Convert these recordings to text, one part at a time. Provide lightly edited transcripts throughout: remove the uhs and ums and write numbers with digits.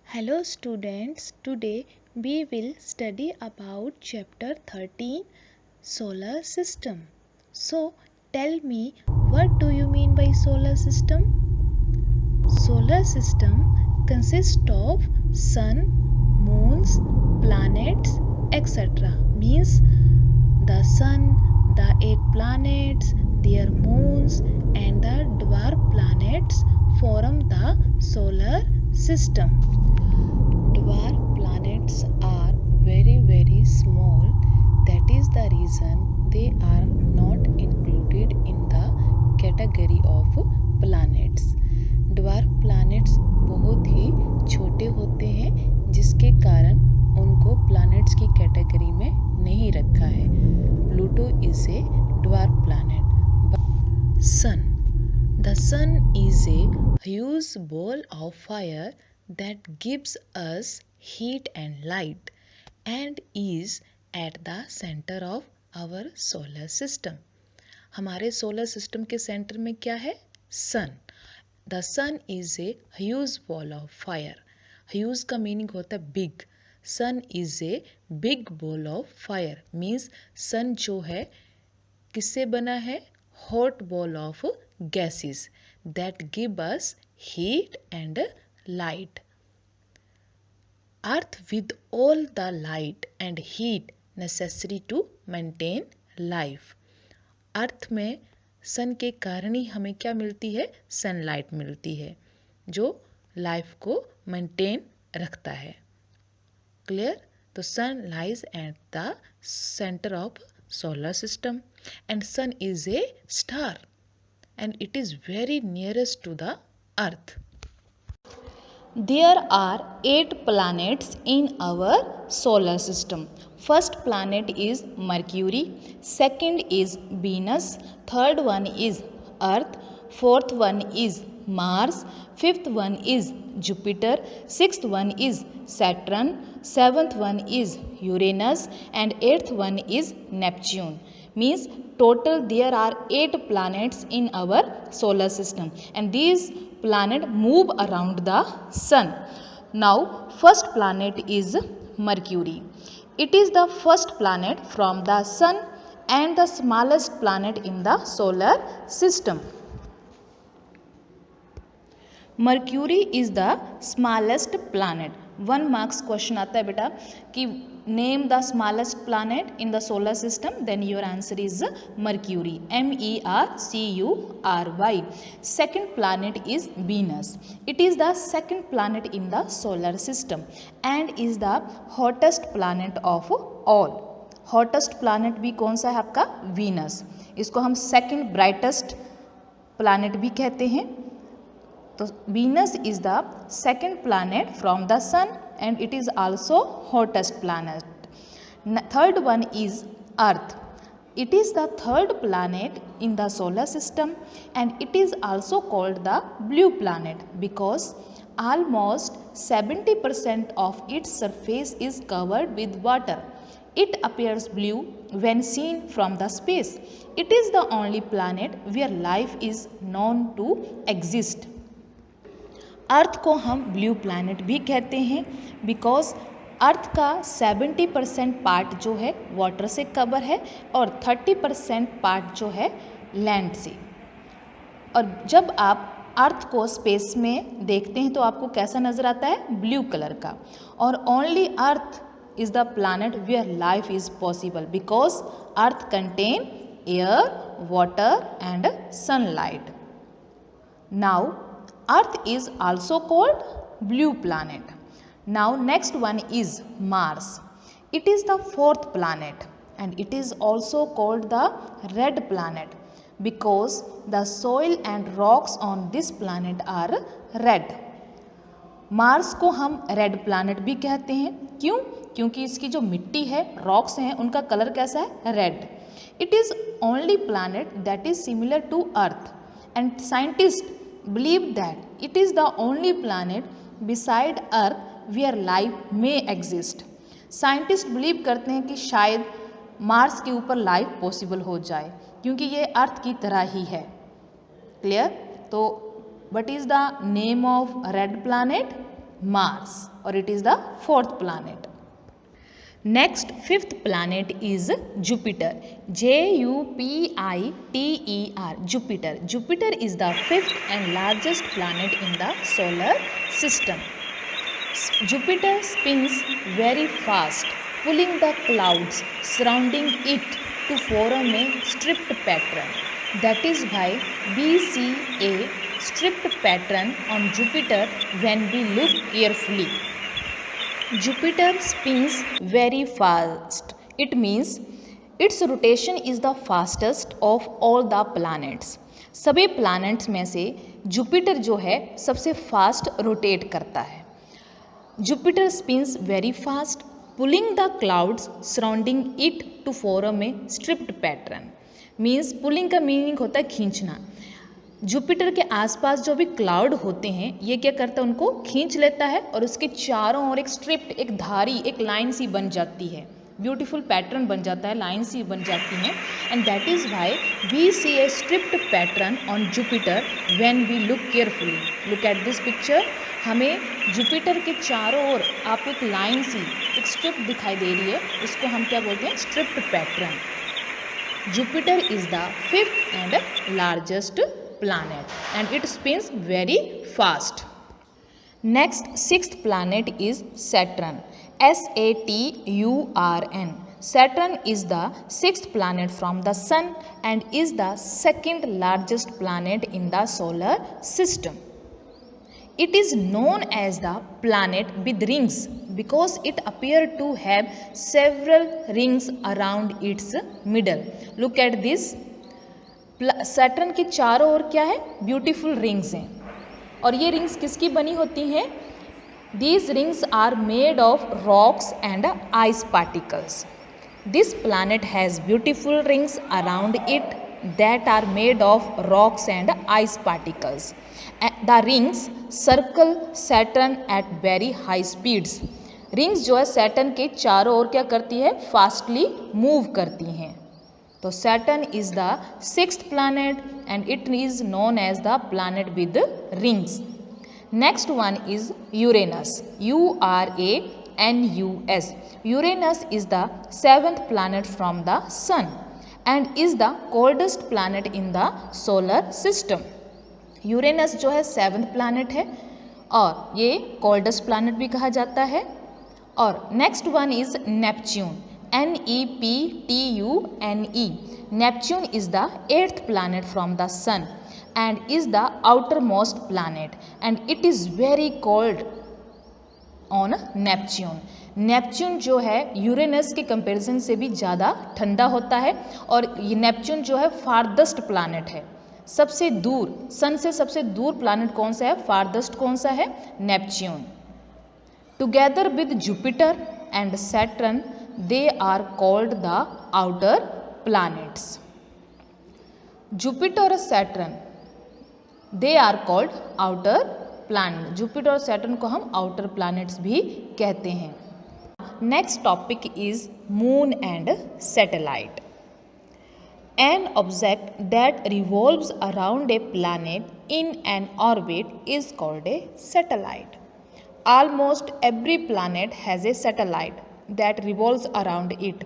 Hello students, today we will study about chapter 13 solar system. So tell me, what do you mean by solar system? Solar system consists of sun, moons, planets, etc. Means the sun, the 8 planets, their moons and the dwarf planets form the solar system. Dwarf planets are very small. That is the reason they are not included in the category of planets. Dwarf planets बहुत ही छोटे होते हैं जिसके कारण उनको planets की category में नहीं रखा है. Pluto is a dwarf planet. Sun. The sun is a huge ball of fire that gives us heat and light and is at the center of our solar system. हमारे solar system के centre में क्या है? Sun. The sun is a huge ball of fire. Huge का meaning होता है big. Sun is a big ball of fire means sun जो है किससे बना है? Hot ball of gases that give us heat and light. Earth with all the light and heat necessary to maintain life. अर्थ में सन के कारण ही हमें क्या मिलती है? सनलाइट मिलती है जो लाइफ को मेंटेन रखता है. क्लियर? तो sun lies at the centre of solar system and sun is a star and it is very nearest to the earth. There are 8 planets in our solar system. First planet is Mercury, second is Venus, third one is Earth, fourth one is Mars, fifth one is Jupiter, sixth one is Saturn, seventh one is Uranus and eighth one is Neptune. Means total there are 8 planets in our solar system and these planets move around the sun. Now first planet is Mercury. It is the first planet from the sun and the smallest planet in the solar system. Mercury is the smallest planet. 1 marks question आता है बेटा कि name the smallest planet in the solar system, then your answer is Mercury. MERCURY. Second planet is Venus. It is the second planet in the solar system and is the hottest planet of all. Hottest planet भी कौन सा है आपका? Venus. इसको हम second brightest planet भी कहते हैं. तो Venus is the second planet from the sun and it is also hottest planet. Third one is Earth. It is the third planet in the solar system and it is also called the blue planet because almost 70% of its surface is covered with water. It appears blue when seen from the space. It is the only planet where life is known to exist. अर्थ को हम blue planet भी कहते हैं because अर्थ का 70% part जो है water से cover है और 30% पार्ट जो है लैंड से. और जब आप अर्थ को स्पेस में देखते हैं तो आपको कैसा नज़र आता है? ब्लू कलर का. और only Earth is the planet where life is possible because Earth contain air, water and sunlight. Now Earth is also called blue planet. Now next one is Mars. It is the fourth planet and it is also called the red planet because the soil and rocks on this planet are red. Mars को हम red planet भी कहते हैं. क्यों? क्योंकि इसकी जो मिट्टी है, rocks हैं, उनका कलर कैसा है? Red. It is only planet that is similar to Earth and scientists believe that it is the only planet beside Earth where life may exist. Scientist believe करते हैं कि शायद मार्स के ऊपर लाइफ पॉसिबल हो जाए क्योंकि ये अर्थ की तरह ही है. क्लियर? तो what is the name of red planet? Mars, or it is the fourth planet. Next, fifth planet is Jupiter. Jupiter. Jupiter. Jupiter is the fifth and largest planet in the solar system. Jupiter spins very fast, pulling the clouds surrounding it to form a stripped pattern. That is why we see a stripped pattern on Jupiter when we look carefully. Jupiter spins very fast. It means its rotation is the fastest of all the planets. सभी planets में से Jupiter जो है सबसे fast rotate करता है. Jupiter spins very fast, pulling the clouds surrounding it to form a stripped pattern. Means pulling का meaning होता है खींचना. जुपिटर के आसपास जो भी क्लाउड होते हैं ये क्या करता है, उनको खींच लेता है और उसके चारों ओर एक स्ट्रिप्ट, एक धारी, एक लाइन सी बन जाती है. ब्यूटीफुल पैटर्न बन जाता है, लाइन सी बन जाती है. And that is why we see a striped pattern on Jupiter when we look carefully. Look at this picture. हमें जुपिटर के चारों ओर आपको एक लाइन सी, एक स्ट्रिप दिखाई दे रही है. इसको हम क्या बोलते हैं, striped pattern. Jupiter is the fifth and largest planet and it spins very fast. Next, sixth planet is Saturn. Saturn. Saturn is the sixth planet from the sun and is the second largest planet in the solar system. It is known as the planet with rings because it appears to have several rings around its middle. Look at this. Saturn के चारों ओर क्या है, beautiful rings हैं. और ये rings किसकी बनी होती हैं? These rings are made of rocks and ice particles. This planet has beautiful rings around it that are made of rocks and ice particles. The rings circle Saturn at very high speeds. Rings जो है Saturn के चारों ओर क्या करती है, fastly move करती हैं. तो Saturn is the sixth planet and it is known as the planet with rings. Next one is Uranus. Uranus. Uranus is the seventh planet from the sun and is the coldest planet in the solar system. Uranus जो है seventh planet है और ये coldest planet भी कहा जाता है. और next one is Neptune. Neptune. Neptune is the eighth planet from the sun and is the outermost planet and it is very cold on Neptune. Neptune जो है यूरेनस के कंपैरिजन से भी ज़्यादा ठंडा होता है और ये नेपच्यून जो है फारदेस्ट प्लानट है. सबसे दूर, सन से सबसे दूर प्लानट कौन सा है, फारदेस्ट कौन सा है, Neptune. Together with Jupiter and Saturn they are called the outer planets. Jupiter और Saturn they are called outer planet. Jupiter और Saturn को हम outer planets भी कहते हैं. Next topic is moon and satellite. An object that revolves around a planet in an orbit is called a satellite. Almost every planet has a satellite that revolves around it.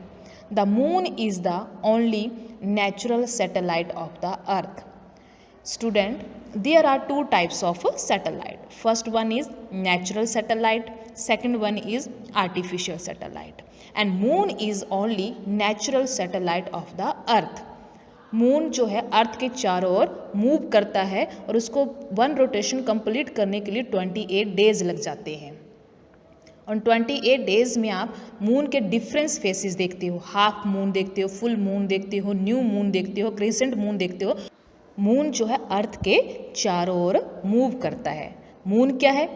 The moon is the only natural satellite of the earth. Student, there are two types of satellite. First one is natural satellite, second one is artificial satellite. And moon is only natural satellite of the earth. Moon जो है अर्थ के चारों ओर move करता है और उसको one rotation complete करने के लिए 28 डेज लग जाते हैं. और 28 डेज में आप मून के डिफरेंस फेसेस देखते हो. हाफ मून देखते हो, फुल मून देखते हो, न्यू मून देखते हो, क्रिसेंट मून देखते हो. मून जो है अर्थ के चारों ओर मूव करता है. मून क्या है,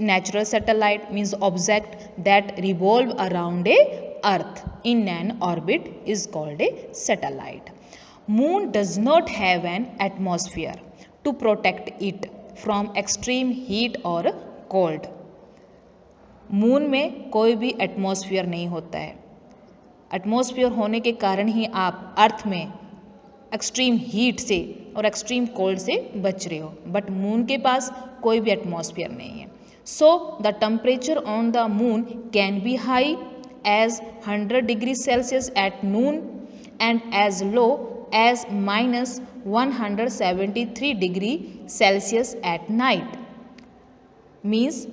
natural satellite means object that revolve around a earth in an orbit is called a satellite. Moon does not have an atmosphere to protect it from extreme heat और cold. Moon में कोई भी atmosphere नहीं होता है. Atmosphere होने के कारण ही आप अर्थ में एक्सट्रीम हीट से और एक्सट्रीम कोल्ड से बच रहे हो, बट मून के पास कोई भी एटमॉस्फेयर नहीं है. So the temperature on the moon can be high as 100 degrees Celsius at noon and as low as minus 173 degree Celsius at night. Means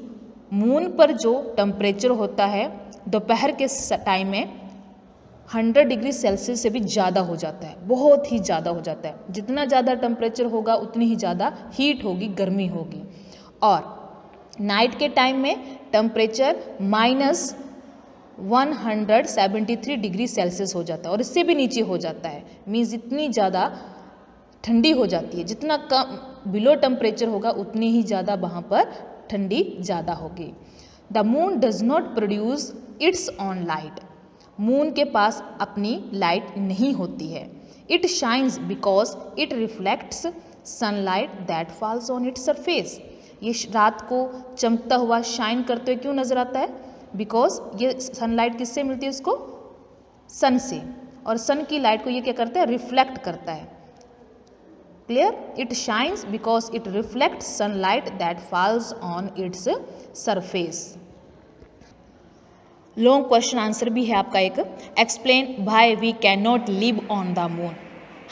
moon पर जो टेम्परेचर होता है दोपहर के टाइम में 100 डिग्री सेल्सियस से भी ज़्यादा हो जाता है, बहुत ही ज़्यादा हो जाता है। जितना ज़्यादा टेम्परेचर होगा उतनी ही ज़्यादा हीट होगी, गर्मी होगी। और नाइट के टाइम में टेम्परेचर माइनस 173 डिग्री सेल्सियस हो जाता है और इससे भी नीचे हो जाता है। मीन्स इतनी ज़्यादा ठंडी हो जाती है, जितना कम बिलो टेम्परेचर होगा उतनी ही ज़्यादा वहाँ पर ठंडी ज़्यादा होगी। The moon does not produce it's on light. Moon के पास अपनी लाइट नहीं होती है। It shines because it reflects sunlight that falls on its surface. ये रात को चमकता हुआ शाइन करते हुए क्यों नजर आता है? बिकॉज ये सनलाइट किससे मिलती है उसको? सन से, और सन की लाइट को ये क्या करता है? रिफ्लेक्ट करता है। Clear? It shines because it reflects sunlight that falls on its surface. Long question answer भी है आपका एक। Explain why we can not live on the moon.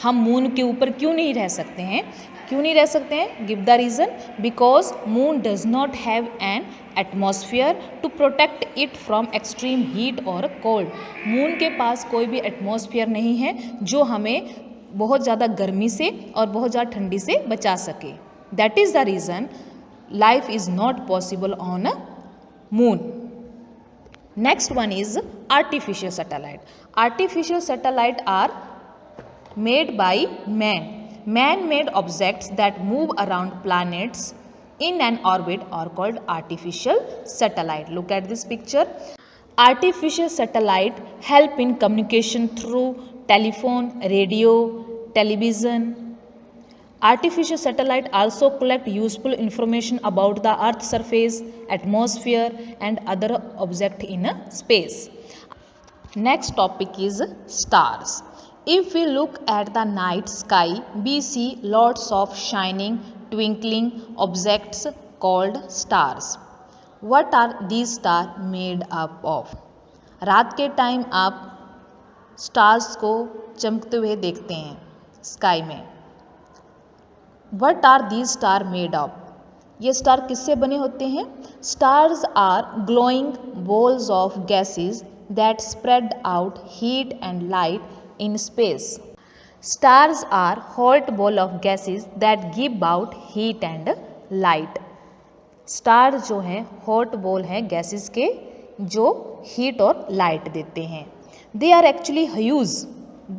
हम मून के ऊपर क्यों नहीं रह सकते हैं? क्यों नहीं रह सकते हैं? Give the reason. Because moon does not have an atmosphere to protect it from extreme heat और कोल्ड। मून के पास कोई भी एटमॉस्फेयर नहीं है जो हमें बहुत ज़्यादा गर्मी से और बहुत ज़्यादा ठंडी से बचा सके। That is the reason life is not possible on moon. Next one is artificial satellite. Artificial satellite are made by man. Man-made objects that move around planets in an orbit are called artificial satellite. Look at this picture. Artificial satellite help in communication through telephone, radio, television. Artificial satellite also collect useful information about the Earth's surface, atmosphere and other objects in space. Next topic is stars. If we look at the night sky, we see lots of shining, twinkling objects called stars. What are these stars made up of? रात के time आप stars को चमकते हुए देखते हैं sky में। What are these stars made of? ये स्टार किससे बने होते हैं? Stars are glowing balls of gases that spread out heat and light in space. Stars are hot ball of gases that give out heat and light. Star जो है hot ball है gases के जो heat और light देते हैं। They are actually huge,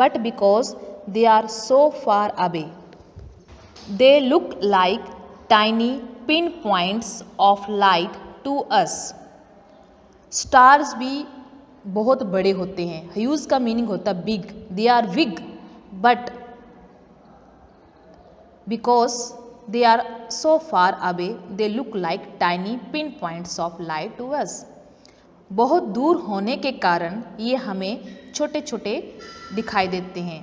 but because they are so far away, they look like tiny pinpoints of light to us. Stars भी बहुत बड़े होते हैं। ह्यूज का मीनिंग होता है big. They are big but because they are so far away they look like tiny pin points of light to us. बहुत दूर होने के कारण ये हमें छोटे छोटे दिखाई देते हैं।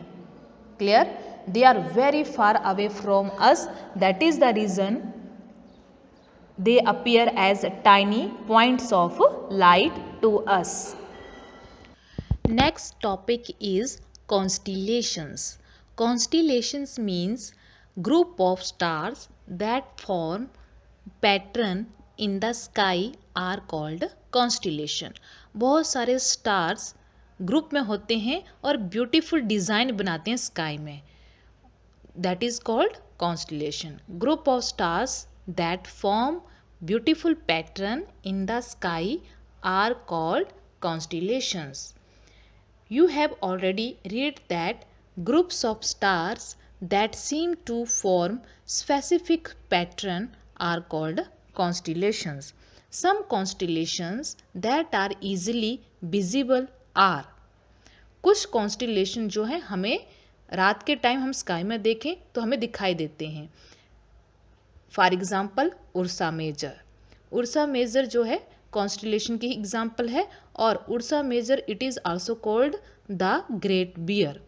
Clear? They are very far away from us. That is the reason they appear as tiny points of light to us. Next topic is constellations. Constellations means group of stars that form pattern in the sky are called constellation. बहुत सारे stars group में होते हैं और beautiful design बनाते हैं sky में। That is called constellation. Group of stars that form beautiful pattern in the sky are called constellations. You have already read that groups of stars that seem to form specific pattern are called constellations. Some constellations that are easily visible are, कुछ constellation जो है हमें रात के time हम sky में देखें तो हमें दिखाई देते हैं। For example Ursa Major. Ursa Major जो है कॉन्स्टेलेशन की एग्जाम्पल है और Ursa Major it is also called the Great Bear.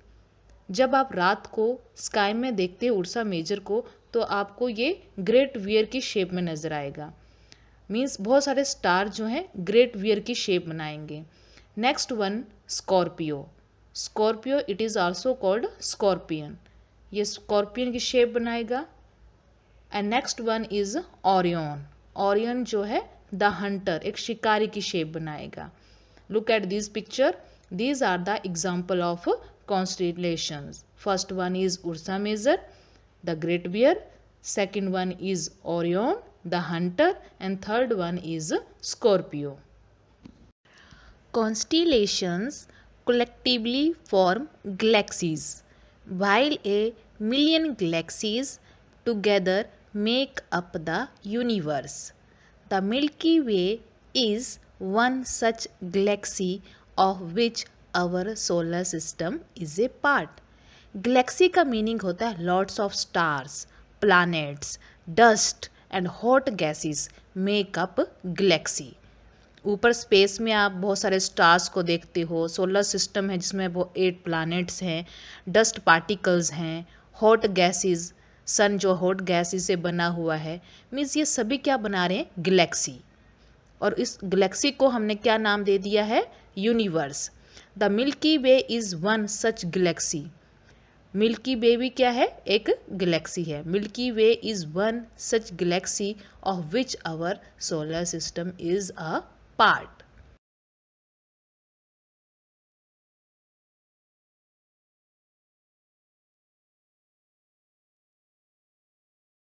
जब आप रात को स्काई में देखते हैं उर्सा मेजर को तो आपको ये ग्रेट बियर की शेप में नज़र आएगा। मीन्स बहुत सारे स्टार जो हैं ग्रेट वियर की शेप बनाएंगे। Next one Scorpio, Scorpio it is also called scorpion, ये स्कॉर्पियन की शेप बनाएगा। And next one is Orion, Orion जो है द हंटर, एक शिकारी की शेप बनाएगा। Look at this picture, these are the example of constellations. First one is Ursa Major, the Great Bear. Second one is Orion, the Hunter, and third one is Scorpio. Constellations collectively form galaxies, while a million galaxies together make up the universe. The Milky Way is one such galaxy of which our solar system is a part. Galaxy का meaning होता है lots of stars, planets, dust and hot gases make up Galaxy. ऊपर space में आप बहुत सारे stars को देखते हो, सोलर सिस्टम है जिसमें वो 8 प्लैनेट्स हैं, डस्ट पार्टिकल्स हैं, हॉट गैसेस, सन जो हॉट गैसेस से बना हुआ है, मीन्स ये सभी क्या बना रहे हैं, गैलेक्सी। और इस गैलेक्सी को हमने क्या नाम दे दिया है, universe. The Milky Way is one such galaxy, Milky Way भी क्या है, एक गैलेक्सी है। Milky Way is one such galaxy of which our solar system is a part.